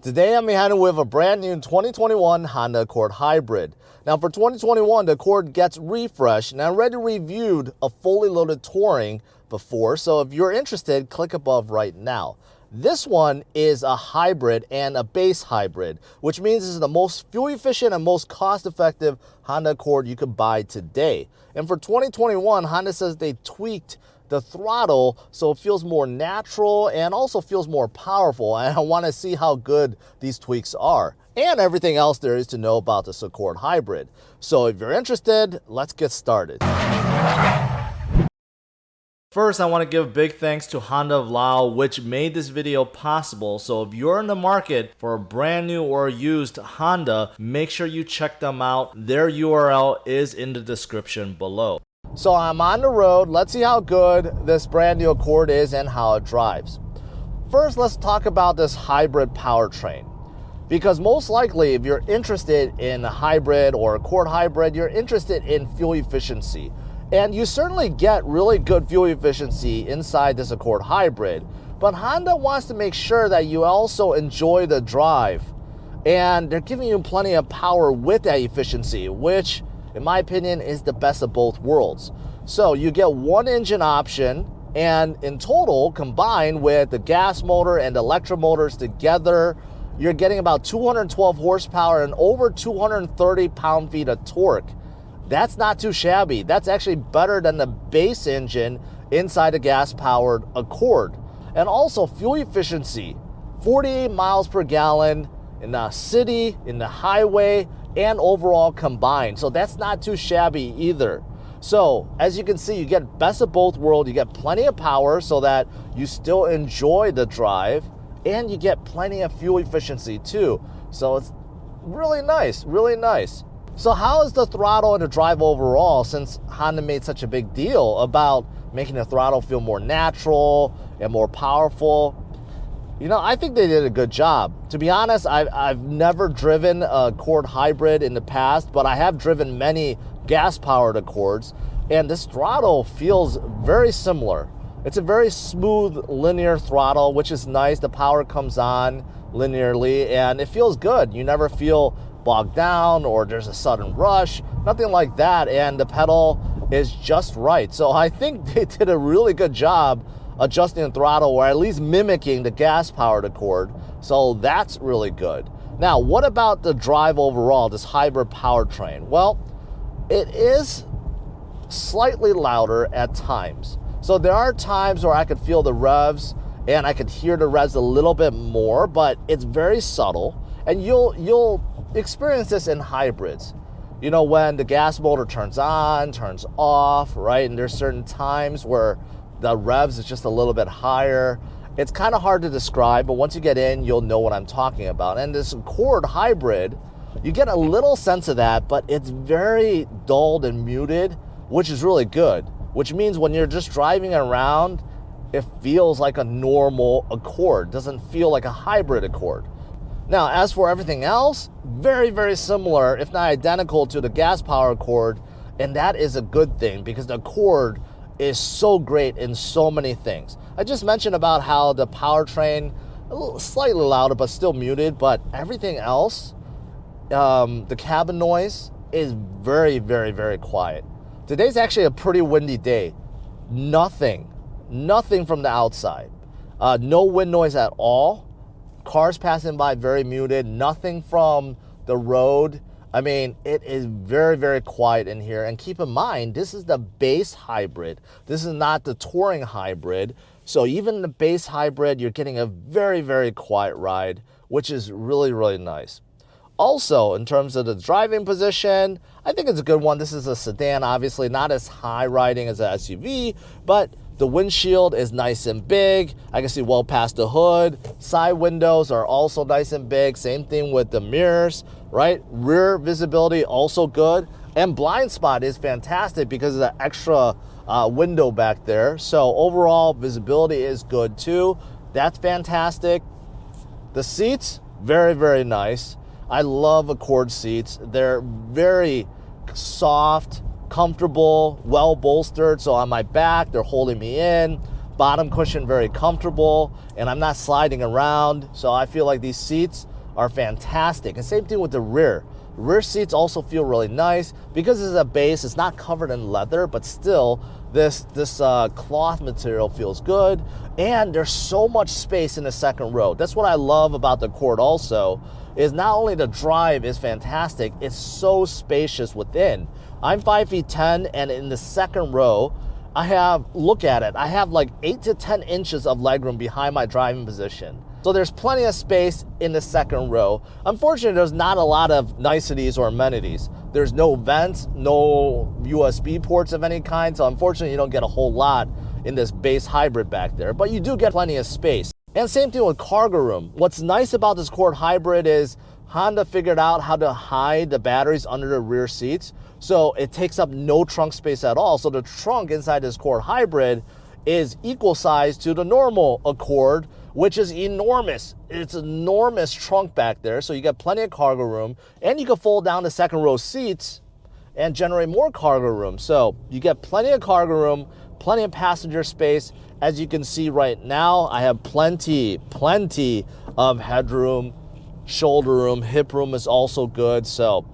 Today I'm behind with a brand new 2021 Honda Accord Hybrid. Now for 2021, the Accord gets refreshed, and I already reviewed a fully loaded Touring before, so if you're interested, click above right now. This one is a hybrid and a base hybrid, which means this is the most fuel efficient and most cost effective Honda Accord you could buy today. And for 2021, Honda says they tweaked the throttle so it feels more natural and also feels more powerful, and I want to see how good these tweaks are and everything else there is to know about this Accord Hybrid. So if you're interested, let's get started. First, I want to give big thanks to Honda of Laos, which made this video possible. So if you're in the market for a brand new or used Honda, make sure you check them out. Their URL is in the description below. So I'm on the road. Let's see how good this brand new Accord is and how it drives. First, let's talk about this hybrid powertrain. Because most likely, if you're interested in a hybrid or Accord Hybrid, you're interested in fuel efficiency. And you certainly get really good fuel efficiency inside this Accord Hybrid. But Honda wants to make sure that you also enjoy the drive. And they're giving you plenty of power with that efficiency, which in my opinion is the best of both worlds. So you get one engine option, and in total, combined with the gas motor and the electric motors together, you're getting about 212 horsepower and over 230 pound-feet of torque. That's not too shabby. That's actually better than the base engine inside a gas-powered Accord. And also fuel efficiency, 48 miles per gallon in the city, in the highway, and overall combined. So that's not too shabby either. So as you can see, you get best of both worlds. You get plenty of power so that you still enjoy the drive, and you get plenty of fuel efficiency too. So it's really nice, really nice. So how is the throttle and the drive overall, since Honda made such a big deal about making the throttle feel more natural and more powerful? You know, I think they did a good job. To be honest, I've never driven a Accord Hybrid in the past, but I have driven many gas-powered Accords, and this throttle feels very similar. It's a very smooth, linear throttle, which is nice. The power comes on linearly, and it feels good. You never feel bogged down or there's a sudden rush, nothing like that, and the pedal is just right. So I think they did a really good job adjusting the throttle, or at least mimicking the gas-powered Accord. So that's really good. Now, what about the drive overall, this hybrid powertrain? Well, it is slightly louder at times. So there are times where I could feel the revs and I could hear the revs a little bit more, but it's very subtle. And you'll experience this in hybrids. You know, when the gas motor turns on, turns off, right? And there's certain times where the revs is just a little bit higher. It's kind of hard to describe, but once you get in, you'll know what I'm talking about. And this Accord Hybrid, you get a little sense of that, but it's very dulled and muted, which is really good. Which means when you're just driving around, it feels like a normal Accord. It doesn't feel like a hybrid Accord. Now, as for everything else, very, very similar, if not identical to the gas-powered Accord, and that is a good thing because the Accord is so great in so many things. I just mentioned about how the powertrain, a little slightly louder but still muted, but everything else, the cabin noise is very, very, very quiet. Today's actually a pretty windy day. Nothing from the outside. No wind noise at all. Cars passing by, very muted. Nothing from the road. I mean, it is very, very quiet in here. And keep in mind, this is the base hybrid. This is not the Touring Hybrid. So even the base hybrid, you're getting a very, very quiet ride, which is really, really nice. Also, in terms of the driving position, I think it's a good one. This is a sedan, obviously not as high riding as an SUV, but the windshield is nice and big. I can see well past the hood. Side windows are also nice and big. Same thing with the mirrors, right? Rear visibility also good. And blind spot is fantastic because of the extra window back there. So overall, visibility is good too. That's fantastic. The seats, very, very nice. I love Accord seats. They're very soft, comfortable, well bolstered. So on my back, they're holding me in. Bottom cushion very comfortable, and I'm not sliding around. So I feel like these seats are fantastic. And same thing with the rear. Rear seats also feel really nice because it's a base. It's not covered in leather, but still this cloth material feels good. And there's so much space in the second row. That's what I love about the Accord also, is not only the drive is fantastic, it's so spacious within. I'm 5 feet 10, and in the second row, I have, look at it, I have like 8 to 10 inches of legroom behind my driving position. So there's plenty of space in the second row. Unfortunately, there's not a lot of niceties or amenities. There's no vents, no USB ports of any kind, so unfortunately you don't get a whole lot in this base hybrid back there, but you do get plenty of space. And same thing with cargo room. What's nice about this Accord hybrid is Honda figured out how to hide the batteries under the rear seats, so it takes up no trunk space at all. So the trunk inside this Accord hybrid is equal size to the normal Accord, which is enormous. It's an enormous trunk back there, so you get plenty of cargo room, and you can fold down the second row seats and generate more cargo room. So you get plenty of cargo room, plenty of passenger space. As you can see right now, I have plenty of headroom, shoulder room, hip room is also good. So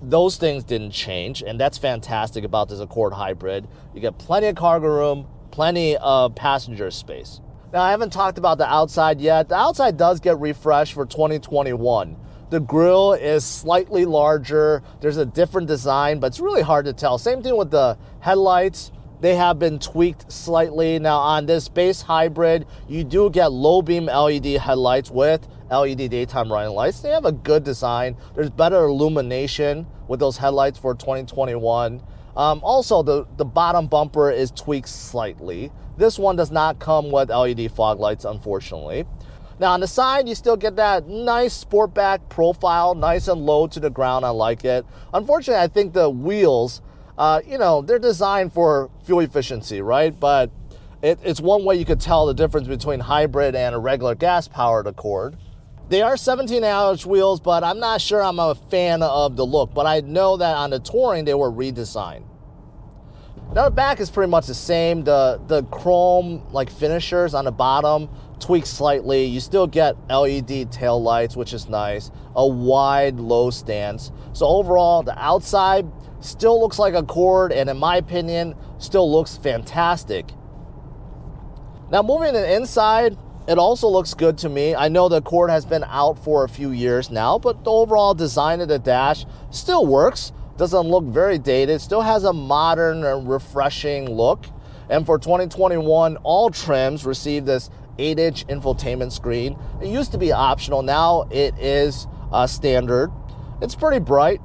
those things didn't change, and that's fantastic about this Accord hybrid. You get plenty of cargo room, plenty of passenger space. Now, I haven't talked about the outside yet. The outside does get refreshed for 2021. The grille is slightly larger. There's a different design, but it's really hard to tell. Same thing with the headlights. They have been tweaked slightly. Now, on this base hybrid, you do get low beam LED headlights with LED daytime running lights. They have a good design. There's better illumination with those headlights for 2021. Also, the bottom bumper is tweaked slightly. This one does not come with LED fog lights, unfortunately. Now, on the side, you still get that nice sportback profile, nice and low to the ground. I like it. Unfortunately, I think the wheels, they're designed for fuel efficiency, right? But it's one way you could tell the difference between hybrid and a regular gas-powered Accord. They are 17-inch wheels, but I'm not sure I'm a fan of the look. But I know that on the touring, they were redesigned. Now, the back is pretty much the same. The chrome like finishers on the bottom tweaked slightly. You still get LED tail lights, which is nice. A wide low stance. So overall, the outside still looks like Accord, and in my opinion, still looks fantastic. Now, moving to the inside, it also looks good to me. I know the Accord has been out for a few years now, but the overall design of the dash still works. Doesn't look very dated, still has a modern and refreshing look. And for 2021, all trims receive this 8-inch infotainment screen. It used to be optional, now it is standard. It's pretty bright.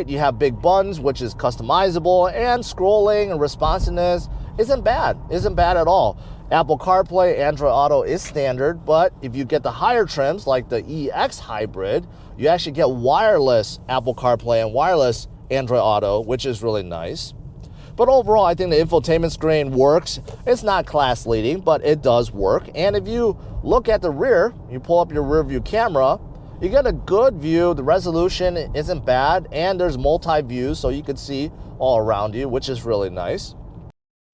You have big buttons, which is customizable, and scrolling and responsiveness isn't bad at all. Apple CarPlay, Android Auto is standard, but if you get the higher trims like the EX Hybrid, you actually get wireless Apple CarPlay and wireless Android Auto, which is really nice. But overall, I think the infotainment screen works. It's not class leading, but it does work. And if you look at the rear, you pull up your rear view camera, you get a good view. The resolution isn't bad, and there's multi-views, so you can see all around you, which is really nice.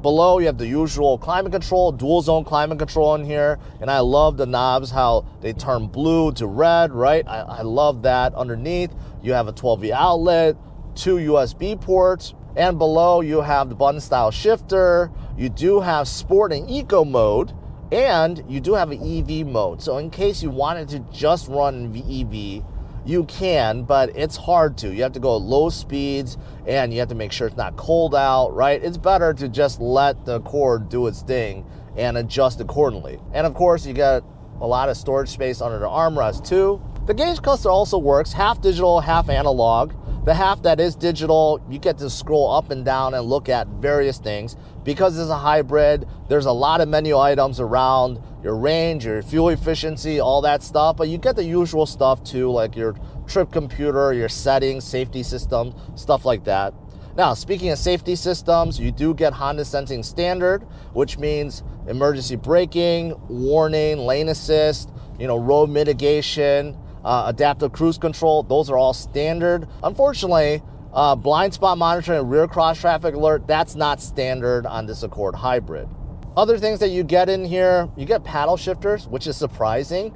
Below, you have the usual climate control, dual zone climate control in here. And I love the knobs, how they turn blue to red, right? I love that. Underneath, you have a 12V outlet, 2 USB ports. And below, you have the button style shifter. You do have sport and eco mode. And you do have an EV mode. So in case you wanted to just run EV, you can, but it's hard to. You have to go at low speeds, and you have to make sure it's not cold out, right? It's better to just let the Accord do its thing and adjust accordingly. And of course, you get a lot of storage space under the armrest too. The gauge cluster also works, half digital, half analog. The half that is digital, you get to scroll up and down and look at various things. Because it's a hybrid, there's a lot of menu items around your range, your fuel efficiency, all that stuff. But you get the usual stuff too, like your trip computer, your settings, safety system, stuff like that. Now, speaking of safety systems, you do get Honda Sensing Standard, which means emergency braking, warning, lane assist, road mitigation, adaptive cruise control. Those are all standard. Unfortunately, blind spot monitoring and rear cross traffic alert, that's not standard on this Accord hybrid. Other things that you get in here, you get paddle shifters, which is surprising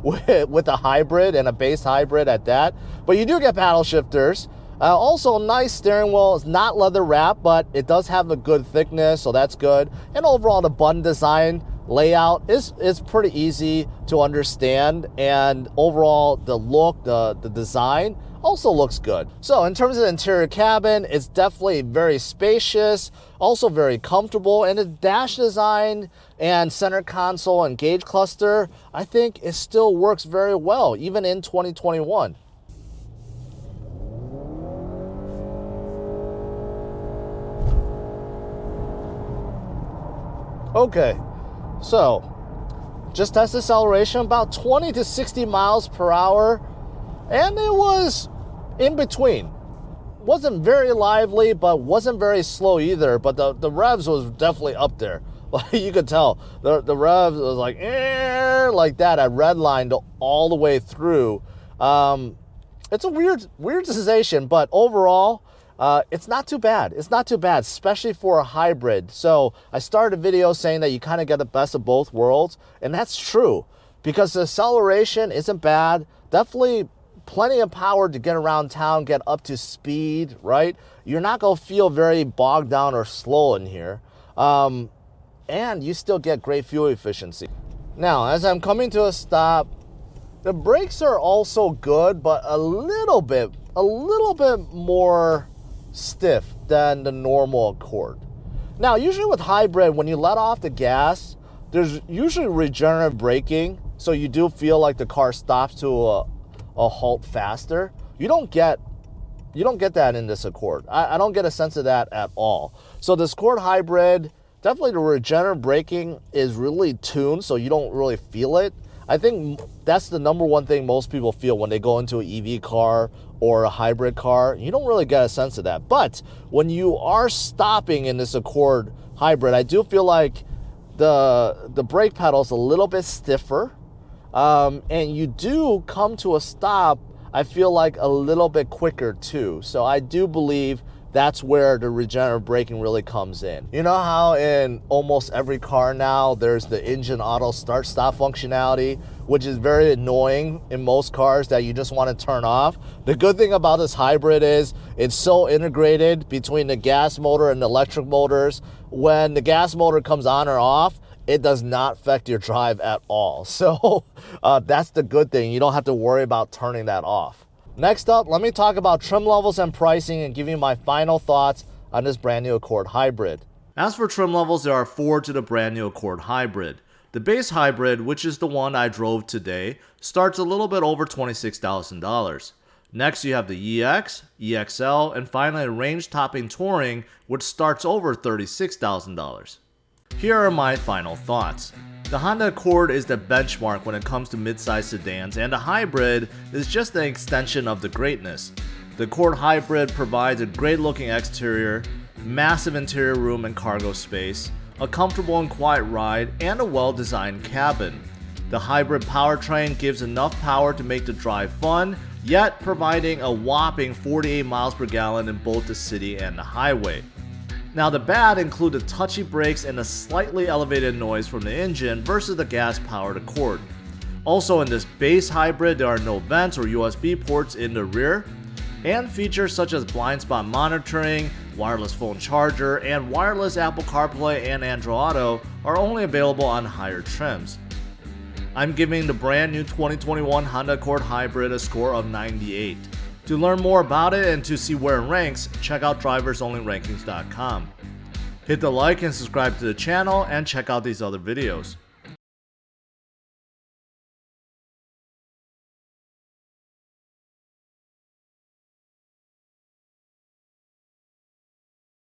with a hybrid and a base hybrid at that. But you do get paddle shifters. Also, nice steering wheel. It's not leather wrapped, but it does have a good thickness, so that's good. And overall, the button design layout is pretty easy to understand. And overall, the look, the design also looks good. So in terms of the interior cabin, it's definitely very spacious, also very comfortable, and the dash design and center console and gauge cluster, I think it still works very well, even in 2021. Okay, so just test acceleration, about 20 to 60 miles per hour, and it was in between. Wasn't very lively, but wasn't very slow either, but the revs was definitely up there. Like you could tell, the revs was like that. I redlined all the way through. It's a weird sensation, but overall, it's not too bad. It's not too bad, especially for a hybrid. So I started a video saying that you kind of get the best of both worlds, and that's true because the acceleration isn't bad. Definitely plenty of power to get around town, get up to speed, right? You're not going to feel very bogged down or slow in here. And you still get great fuel efficiency. Now, as I'm coming to a stop, the brakes are also good, but a little bit more stiff than the normal Accord. Now, usually with hybrid, when you let off the gas, there's usually regenerative braking, so you do feel like the car stops to a halt faster. You don't get that in this Accord. I don't get a sense of that at all. So this Accord hybrid, definitely the regenerative braking is really tuned, so you don't really feel it. I think that's the number one thing most people feel when they go into an EV car or a hybrid car. You don't really get a sense of that. But when you are stopping in this Accord hybrid, I do feel like the brake pedal is a little bit stiffer. And you do come to a stop, I feel like a little bit quicker too. So I do believe that's where the regenerative braking really comes in. You know how in almost every car now, there's the engine auto start stop functionality, which is very annoying in most cars that you just want to turn off. The good thing about this hybrid is it's so integrated between the gas motor and the electric motors. When the gas motor comes on or off, it does not affect your drive at all. So that's the good thing. You don't have to worry about turning that off. Next up, let me talk about trim levels and pricing and give you my final thoughts on this brand new Accord hybrid. As for trim levels, there are 4 to the brand new Accord hybrid. The base hybrid, which is the one I drove today, starts a little bit over $26,000. Next, you have the EX, EXL, and finally a range-topping Touring, which starts over $36,000. Here are my final thoughts. The Honda Accord is the benchmark when it comes to midsize sedans, and the hybrid is just an extension of the greatness. The Accord hybrid provides a great looking exterior, massive interior room and cargo space, a comfortable and quiet ride, and a well-designed cabin. The hybrid powertrain gives enough power to make the drive fun, yet providing a whopping 48 miles per gallon in both the city and the highway. Now the bad include the touchy brakes and a slightly elevated noise from the engine versus the gas-powered Accord. Also in this base hybrid, there are no vents or USB ports in the rear, and features such as blind spot monitoring, wireless phone charger, and wireless Apple CarPlay and Android Auto are only available on higher trims. I'm giving the brand new 2021 Honda Accord Hybrid a score of 98. To learn more about it and to see where it ranks, check out driversonlyrankings.com. Hit the like and subscribe to the channel and check out these other videos.